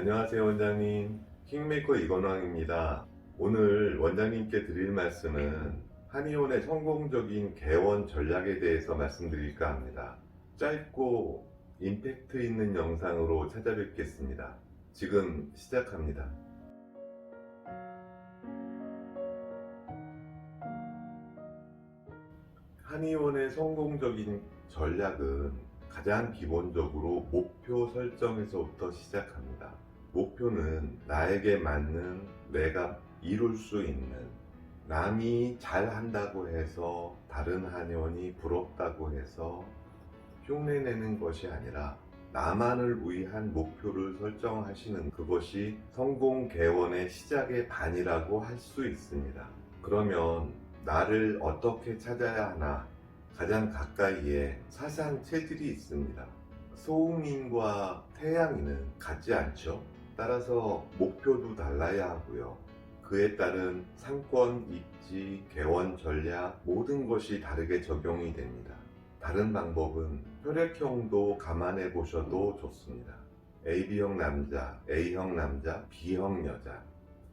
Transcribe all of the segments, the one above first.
안녕하세요, 원장님. 킹메이커 이건왕입니다. 오늘 원장님께 드릴 말씀은 한의원의 성공적인 개원 전략에 대해서 말씀드릴까 합니다. 짧고 임팩트 있는 영상으로 찾아뵙겠습니다. 지금 시작합니다. 한의원의 성공적인 전략은 가장 기본적으로 목표 설정에서부터 시작합니다. 목표는 나에게 맞는, 내가 이룰 수 있는, 남이 잘한다고 해서 다른 한의원이 부럽다고 해서 흉내내는 것이 아니라 나만을 위한 목표를 설정하시는 그것이 성공 개원의 시작의 반이라고 할 수 있습니다. 그러면 나를 어떻게 찾아야 하나? 가장 가까이에 사상 체질이 있습니다. 소음인과 태양인은 같지 않죠. 따라서 목표도 달라야 하고요. 그에 따른 상권, 입지, 개원 전략 모든 것이 다르게 적용이 됩니다. 다른 방법은 혈액형도 감안해 보셔도 좋습니다. AB형 남자, A형 남자, B형 여자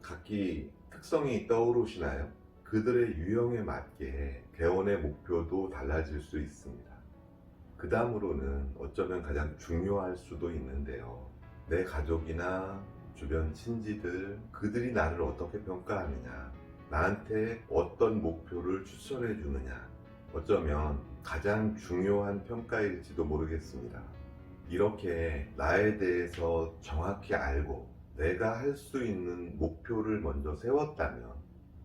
각기 특성이 떠오르시나요? 그들의 유형에 맞게 개원의 목표도 달라질 수 있습니다. 그 다음으로는 어쩌면 가장 중요할 수도 있는데요. 내 가족이나 주변 친지들, 그들이 나를 어떻게 평가하느냐, 나한테 어떤 목표를 추천해 주느냐, 어쩌면 가장 중요한 평가일지도 모르겠습니다. 이렇게 나에 대해서 정확히 알고 내가 할 수 있는 목표를 먼저 세웠다면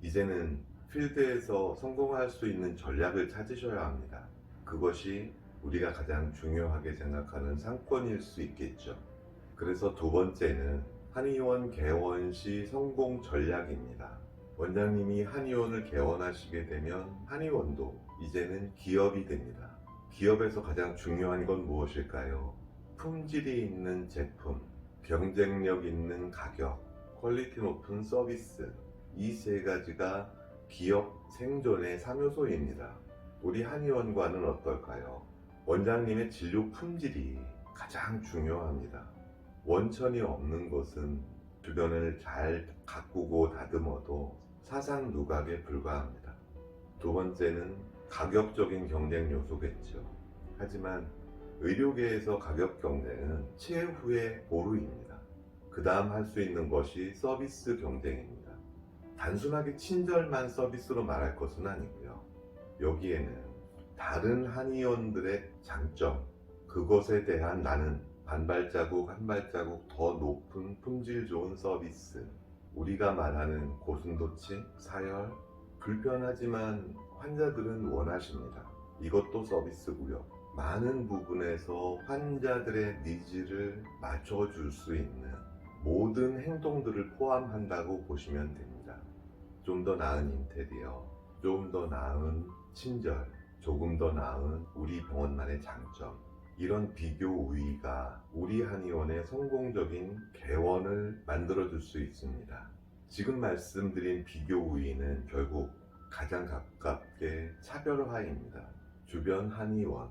이제는 필드에서 성공할 수 있는 전략을 찾으셔야 합니다. 그것이 우리가 가장 중요하게 생각하는 상권일 수 있겠죠. 그래서 두 번째는 한의원 개원 시 성공 전략입니다. 원장님이 한의원을 개원하시게 되면 한의원도 이제는 기업이 됩니다. 기업에서 가장 중요한 건 무엇일까요? 품질이 있는 제품, 경쟁력 있는 가격, 퀄리티 높은 서비스, 이 세 가지가 기업 생존의 3요소입니다. 우리 한의원과는 어떨까요? 원장님의 진료 품질이 가장 중요합니다. 원천이 없는 것은 주변을 잘 가꾸고 다듬어도 사상 누각에 불과합니다. 두 번째는 가격적인 경쟁 요소겠죠. 하지만 의료계에서 가격 경쟁은 최후의 보루입니다. 그 다음 할 수 있는 것이 서비스 경쟁입니다. 단순하게 친절만 서비스로 말할 것은 아니고요. 여기에는 다른 한의원들의 장점, 그것에 대한 나는 한 발자국 더 높은 품질 좋은 서비스, 우리가 말하는 고순도치, 사열, 불편하지만 환자들은 원하십니다. 이것도 서비스고요. 많은 부분에서 환자들의 니즈를 맞춰줄 수 있는 모든 행동들을 포함한다고 보시면 됩니다. 좀 더 나은 인테리어, 좀 더 나은 친절, 조금 더 나은 우리 병원만의 장점, 이런 비교 우위가 우리 한의원의 성공적인 개원을 만들어줄 수 있습니다. 지금 말씀드린 비교 우위는 결국 가장 가깝게 차별화입니다. 주변 한의원,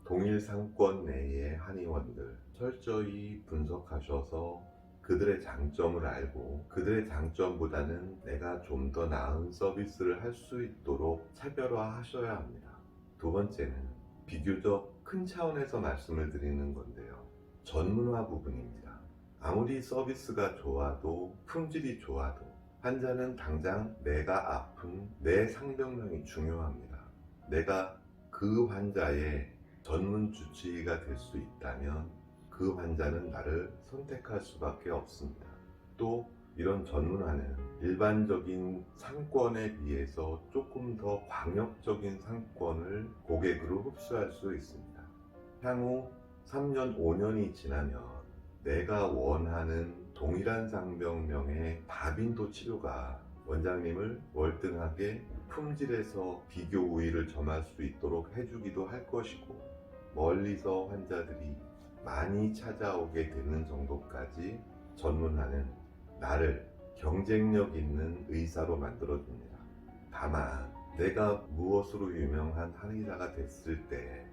동일 상권 내의 한의원들 철저히 분석하셔서 그들의 장점을 알고 그들의 장점보다는 내가 좀 더 나은 서비스를 할 수 있도록 차별화 하셔야 합니다. 두 번째는 비교적 큰 차원에서 말씀을 드리는 건데요. 전문화 부분입니다. 아무리 서비스가 좋아도 품질이 좋아도 환자는 당장 내가 아픈 내 상병명이 중요합니다. 내가 그 환자의 전문 주치의가 될 수 있다면 그 환자는 나를 선택할 수밖에 없습니다. 또 이런 전문화는 일반적인 상권에 비해서 조금 더 광역적인 상권을 고객으로 흡수할 수 있습니다. 향후 3년, 5년이 지나면 내가 원하는 동일한 상병명의 다빈도 치료가 원장님을 월등하게 품질에서 비교 우위를 점할 수 있도록 해주기도 할 것이고, 멀리서 환자들이 많이 찾아오게 되는 정도까지 전문화는 나를 경쟁력 있는 의사로 만들어줍니다. 다만 내가 무엇으로 유명한 한의사가 됐을 때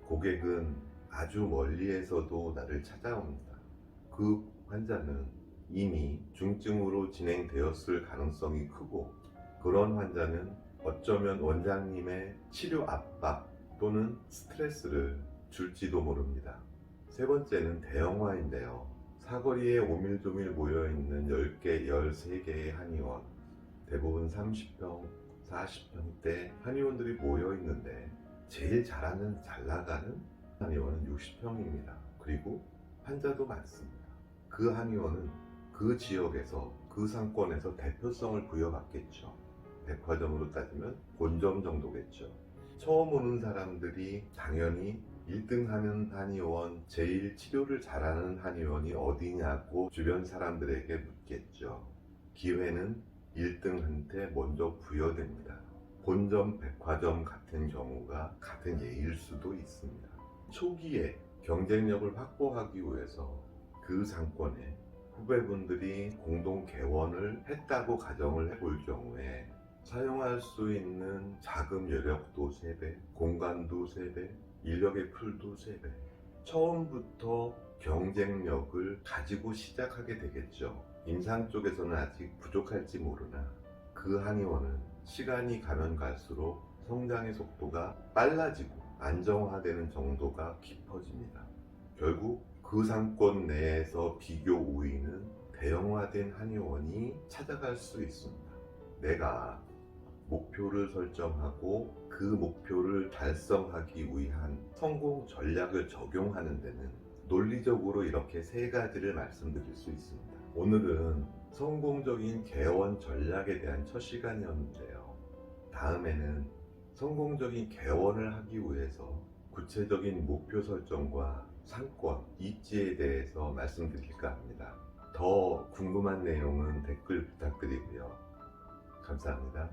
고객은 아주 멀리에서도 나를 찾아옵니다. 그 환자는 이미 중증으로 진행되었을 가능성이 크고, 그런 환자는 어쩌면 원장님의 치료 압박 또는 스트레스를 줄지도 모릅니다. 세 번째는 대형화인데요. 사거리에 오밀조밀 모여있는 10개, 13개의 한의원, 대부분 30평, 40평대 한의원들이 모여있는데 제일 잘하는, 잘 나가는 한의원은 60평입니다. 그리고 환자도 많습니다. 그 한의원은 그 지역에서, 그 상권에서 대표성을 부여받겠죠. 백화점으로 따지면 본점 정도겠죠. 처음 오는 사람들이 당연히 1등 하는 한의원, 제일 치료를 잘하는 한의원이 어디냐고 주변 사람들에게 묻겠죠. 기회는 1등한테 먼저 부여됩니다. 본점, 백화점 같은 경우가 같은 예일 수도 있습니다. 초기에 경쟁력을 확보하기 위해서 그 상권에 후배분들이 공동 개원을 했다고 가정을 해볼 경우에 사용할 수 있는 자금 여력도 3배, 공간도 3배, 인력의 풀도 3배. 처음부터 경쟁력을 가지고 시작하게 되겠죠. 임상 쪽에서는 아직 부족할지 모르나 그 한의원은 시간이 가면 갈수록 성장의 속도가 빨라지고 안정화되는 정도가 깊어집니다. 결국 그 상권 내에서 비교 우위는 대형화된 한의원이 찾아갈 수 있습니다. 내가 목표를 설정하고 그 목표를 달성하기 위한 성공 전략을 적용하는 데는 논리적으로 이렇게 3가지를 말씀드릴 수 있습니다. 오늘은 성공적인 개원 전략에 대한 첫 시간이었는데요. 다음에는 성공적인 개원을 하기 위해서 구체적인 목표 설정과 상권, 입지에 대해서 말씀드릴까 합니다. 더 궁금한 내용은 댓글 부탁드리고요. 감사합니다.